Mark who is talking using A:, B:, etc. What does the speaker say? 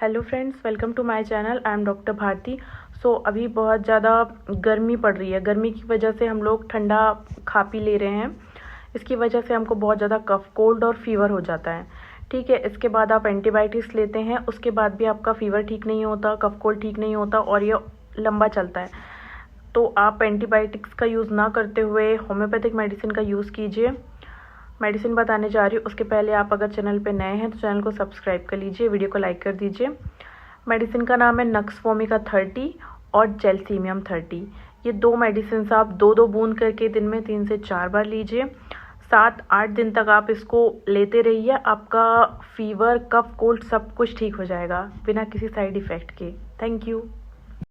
A: Hello friends, welcome to my channel. I am doctor Bharti. अभी बहुत ज़्यादा गर्मी पड़ रही है। गर्मी की वजह से हम लोग ठंडा खा पी ले रहे हैं। इसकी वजह से हमको बहुत ज़्यादा कफ, कोल्ड और फीवर हो जाता है। ठीक है, इसके बाद आप एंटीबायोटिक्स लेते हैं, उसके बाद भी आपका फीवर ठीक नहीं होता, कफ कोल्ड ठीक नहीं होता और ये लंबा चलता है। तो आप एंटीबायोटिक्स का यूज़ ना करते हुए होम्योपैथिक मेडिसिन का यूज़ कीजिए। मेडिसिन बताने जा रही हूँ, उसके पहले आप अगर चैनल पे नए हैं तो चैनल को सब्सक्राइब कर लीजिए, वीडियो को लाइक कर दीजिए। मेडिसिन का नाम है नक्स वोमिका 30 और जेलसीमियम 30। ये दो मेडिसिन आप 2-2 बूंद करके दिन में 3 से 4 बार लीजिए। 7-8 दिन तक आप इसको लेते रहिए। आपका फीवर, कफ, कोल्ड सब कुछ ठीक हो जाएगा बिना किसी साइड इफ़ेक्ट के। Thank you.